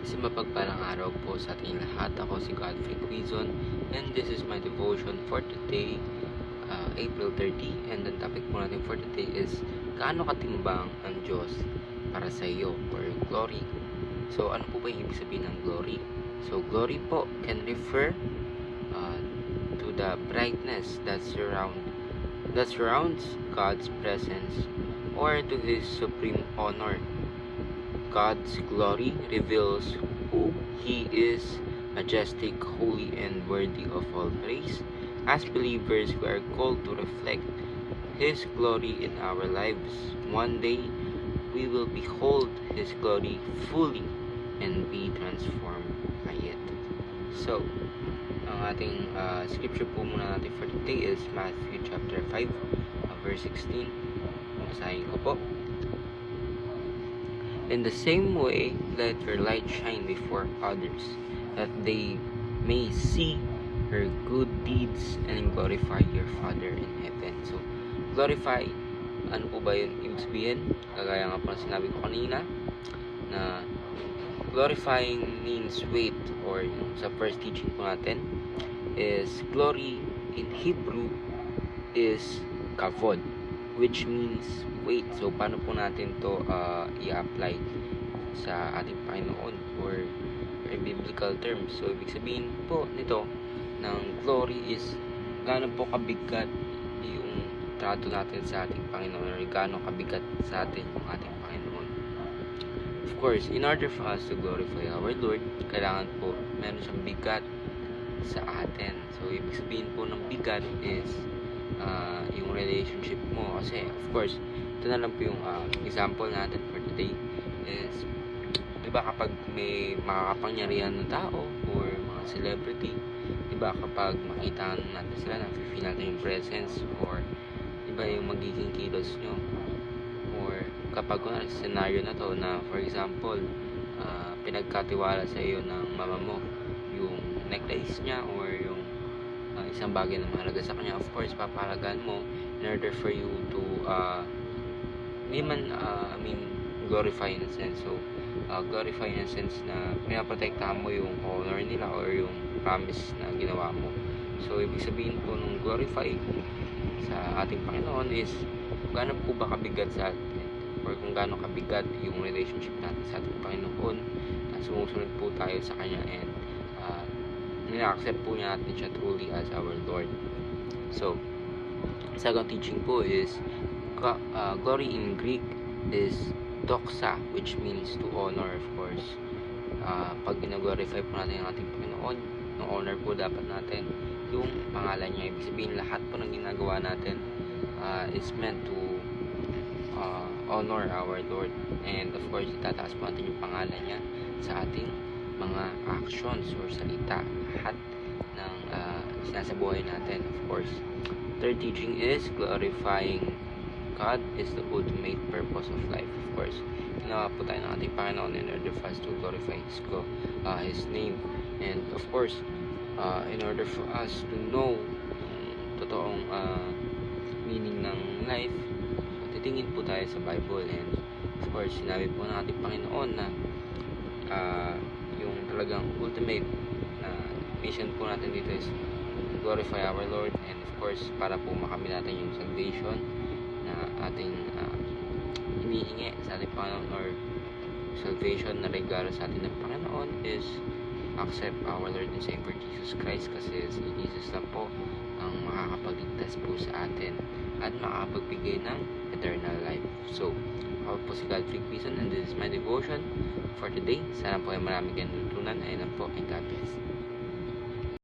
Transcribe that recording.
Isang mapagpalang araw po sa ating lahat. Ako si Godfrey Quizon and this is my devotion for today, April 30. And the topic po natin for today is gaano katimbang ang Diyos para sa iyo or glory. So ano po ba yung ibig sabihin ng glory? So glory po can refer to the brightness that surrounds God's presence or to His supreme honor. God's glory reveals who He is, majestic, holy, and worthy of all praise. As believers, we are called to reflect His glory in our lives. One day, we will behold His glory fully and be transformed by it. So, ang ating scripture po muna natin for today is Matthew chapter 5, verse 16. Basahin ko po. In the same way, let your light shine before others, that they may see your good deeds and glorify your Father in heaven. So, glorify, ano po ba yun ibig sabihin? Kagaya nga po na sinabi ko kanina, na glorifying means weight, or yung sa first teaching po natin, is glory in Hebrew is kavod, which means weight. So, paano po natin to i-apply sa ating Panginoon or in biblical terms? So, ibig sabihin po nito ng glory is gaano po kabigat yung trato natin sa ating Panginoon or gaano kabigat sa atin yung ating Panginoon. Of course, in order for us to glorify our Lord, kailangan po meron siyang bigat sa atin. So, ibig sabihin po ng bigat is yung relationship mo. Kasi, of course, ito na lang po yung example natin for today is, diba kapag may makakapangyarihan ng tao or mga celebrity, diba kapag makita natin sila, na-feel natin yung presence or diba yung magiging kilos nyo, or kapag kunwari scenario na to na for example, pinagkatiwala sa iyo ng mama mo yung necklace niya or yung isang bagay na mahalaga sa kanya, of course papahalagaan mo in order for you to glorify in a sense. So glorify in a sense na pinaprotektahan mo yung honor nila or yung promise na ginawa mo. So ibig sabihin po nung glorify sa ating Panginoon is gaano po ba kabigat sa atin or kung gaano kabigat yung relationship natin sa ating Panginoon, na sumusunod po tayo sa Kanya and nina-accept po natin siya truly as our Lord. So, second teaching po is glory in Greek is doxa, which means to honor, of course. Pag gina-glorify po natin ang ating Panginoon, no honor po dapat natin yung pangalan niya. Ibig sabihin lahat po ng ginagawa natin is meant to honor our Lord, and of course itataas po natin yung pangalan niya sa ating mga actions or salita, lahat ng sinasabuhay natin. Of course, third teaching is glorifying God is the ultimate purpose of life. Of course, ginawa po tayo ng ating Panginoon in order for us to glorify His name, and of course, in order for us to know yung totoong meaning ng life, titingin po tayo sa Bible, and of course, sinabi po ng ating Panginoon na yung talagang ultimate mission po natin dito is glorify our Lord, and of course para po makamit natin yung salvation na ating hinihingi sa ating Panginoon, or salvation na regalo sa atin ng Panginoon is accept our Lord and Savior Jesus Christ, kasi si Jesus lang po ang makakapagligtas po sa atin at makakapagbigay ng eternal life. So, ako po si Godfrey Quizon and this is my devotion for today. Sana po ay marami kayong natutunan. Ayun lang po, and God bless.